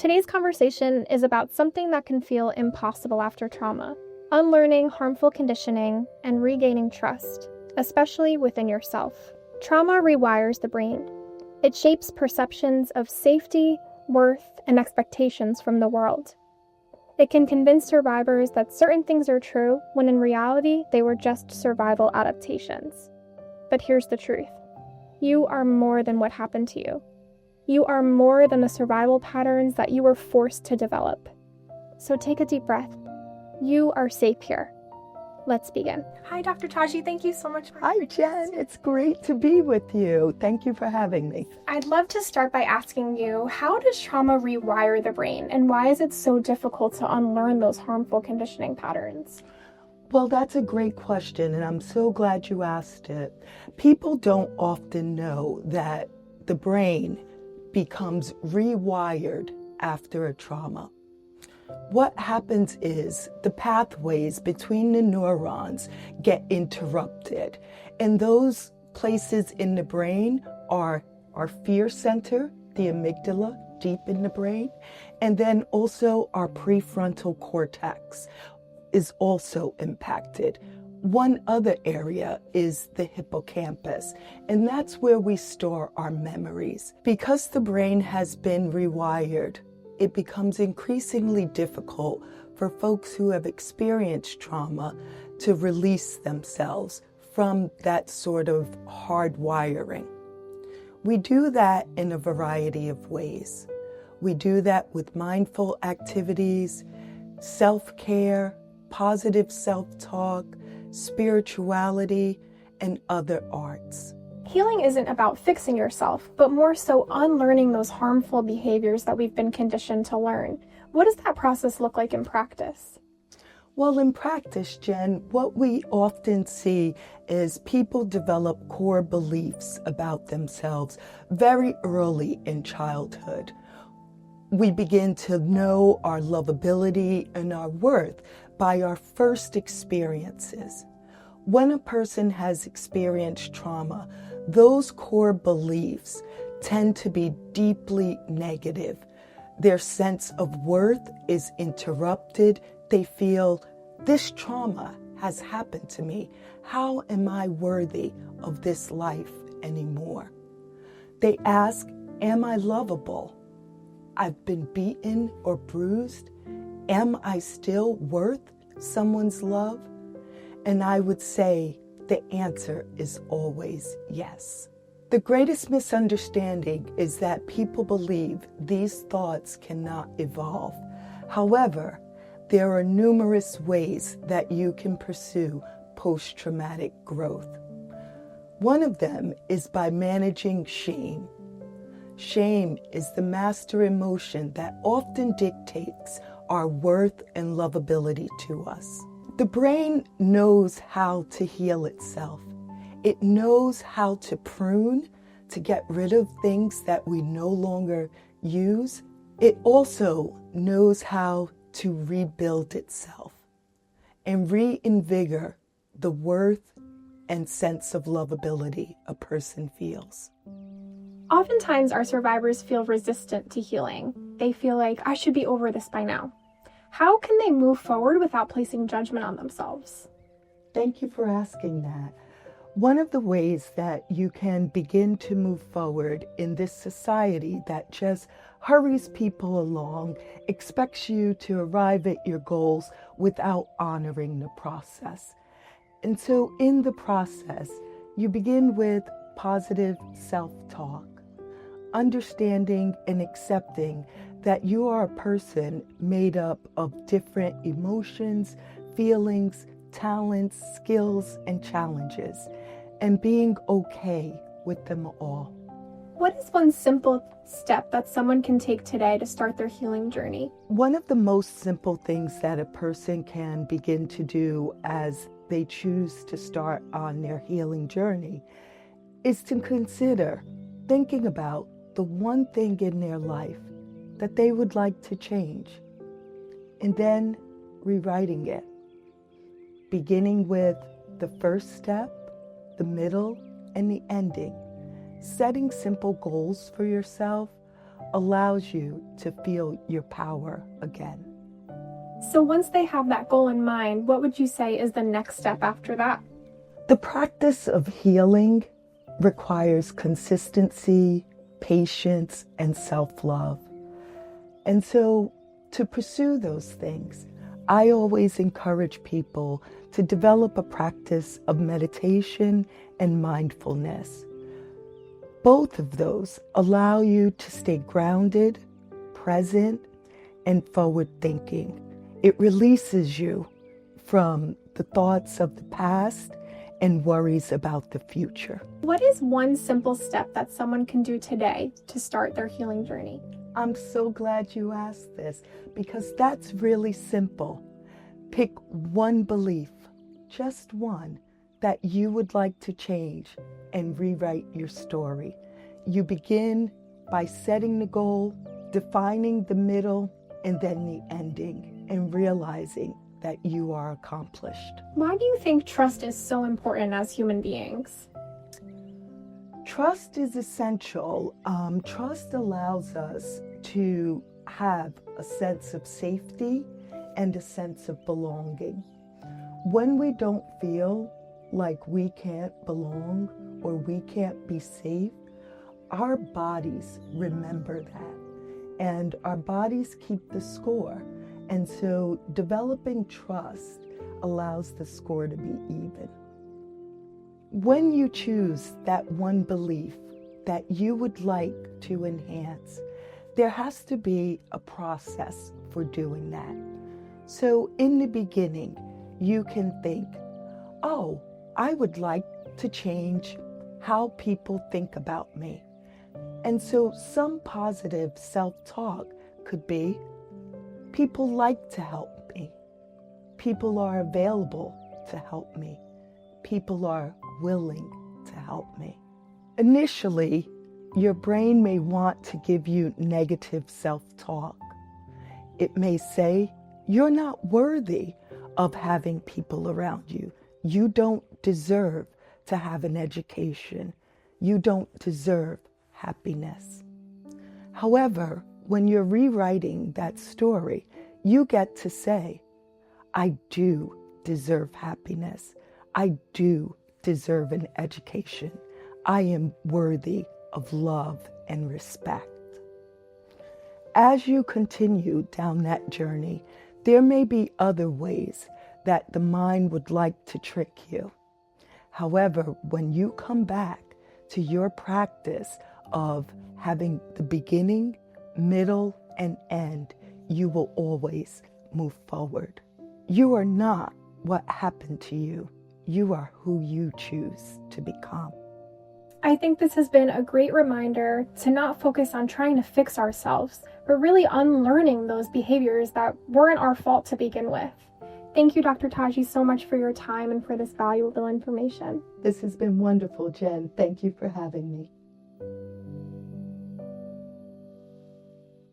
Today's conversation is about something that can feel impossible after trauma: unlearning harmful conditioning and regaining trust, especially within yourself. Trauma rewires the brain. It shapes perceptions of safety, worth, and expectations from the world. It can convince survivors that certain things are true when in reality they were just survival adaptations. But here's the truth. You are more than what happened to you. You are more than the survival patterns that you were forced to develop. So take a deep breath. You are safe here. Let's begin. Hi, Dr. Taji. Thank you so much for Hi, Jen. It's great to be with you. Thank you for having me. I'd love to start by asking you, how does trauma rewire the brain, and why is it so difficult to unlearn those harmful conditioning patterns? Well, that's a great question, and I'm so glad you asked it. People don't often know that the brain becomes rewired after a trauma. What happens is the pathways between the neurons get interrupted, and those places in the brain are our fear center, the amygdala, deep in the brain, and then also our prefrontal cortex is also impacted. One other area is the hippocampus, and that's where we store our memories. Because the brain has been rewired, it becomes increasingly difficult for folks who have experienced trauma to release themselves from that sort of hardwiring. We do that in a variety of ways. We do that with mindful activities, self-care, positive self-talk, spirituality, and other arts. Healing isn't about fixing yourself, but more so unlearning those harmful behaviors that we've been conditioned to learn. What does that process look like in practice? Well, in practice, Jen, what we often see is people develop core beliefs about themselves very early in childhood. We begin to know our lovability and our worth by our first experiences. When a person has experienced trauma, those core beliefs tend to be deeply negative. Their sense of worth is interrupted. They feel, this trauma has happened to me. How am I worthy of this life anymore? They ask, am I lovable? I've been beaten or bruised. Am I still worth someone's love? And I would say the answer is always yes. The greatest misunderstanding is that people believe these thoughts cannot evolve. However, there are numerous ways that you can pursue post-traumatic growth. One of them is by managing shame. Shame is the master emotion that often dictates our worth and lovability to us. The brain knows how to heal itself. It knows how to prune, to get rid of things that we no longer use. It also knows how to rebuild itself and reinvigorate the worth and sense of lovability a person feels. Oftentimes, our survivors feel resistant to healing. They feel like, I should be over this by now. How can they move forward without placing judgment on themselves? Thank you for asking that. One of the ways that you can begin to move forward in this society that just hurries people along, expects you to arrive at your goals without honoring the process. And so in the process, you begin with positive self-talk, understanding and accepting that you are a person made up of different emotions, feelings, talents, skills, and challenges, and being okay with them all. What is one simple step that someone can take today to start their healing journey? One of the most simple things that a person can begin to do as they choose to start on their healing journey is to consider thinking about the one thing in their life that they would like to change, and then rewriting it, beginning with the first step, the middle, and the ending. Setting simple goals for yourself allows you to feel your power again. So once they have that goal in mind, what would you say is the next step after that? The practice of healing requires consistency, patience, and self-love. And so to pursue those things, I always encourage people to develop a practice of meditation and mindfulness. Both of those allow you to stay grounded, present, and forward-thinking. It releases you from the thoughts of the past and worries about the future. What is one simple step that someone can do today to start their healing journey? I'm so glad you asked this because that's really simple. Pick one belief, just one, that you would like to change and rewrite your story. You begin by setting the goal, defining the middle, and then the ending, and realizing that you are accomplished. Why do you think trust is so important as human beings? Trust is essential. Trust allows us to have a sense of safety and a sense of belonging. When we don't feel like we can't belong or we can't be safe, our bodies remember that, and our bodies keep the score. And so developing trust allows the score to be even. When you choose that one belief that you would like to enhance, there has to be a process for doing that. So in the beginning, you can think, oh, I would like to change how people think about me. And so some positive self-talk could be, people like to help me. People are available to help me. People are willing to help me. Initially, your brain may want to give you negative self-talk. It may say, you're not worthy of having people around you. You don't deserve to have an education. You don't deserve happiness. However, when you're rewriting that story, you get to say, I do deserve happiness. I do deserve an education. I am worthy of love and respect. As you continue down that journey, there may be other ways that the mind would like to trick you. However, when you come back to your practice of having the beginning, middle, and end, you will always move forward. You are not what happened to you. You are who you choose to become. I think this has been a great reminder to not focus on trying to fix ourselves, but really unlearning those behaviors that weren't our fault to begin with. Thank you, Dr. Taji, so much for your time and for this valuable information. This has been wonderful, Jen. Thank you for having me.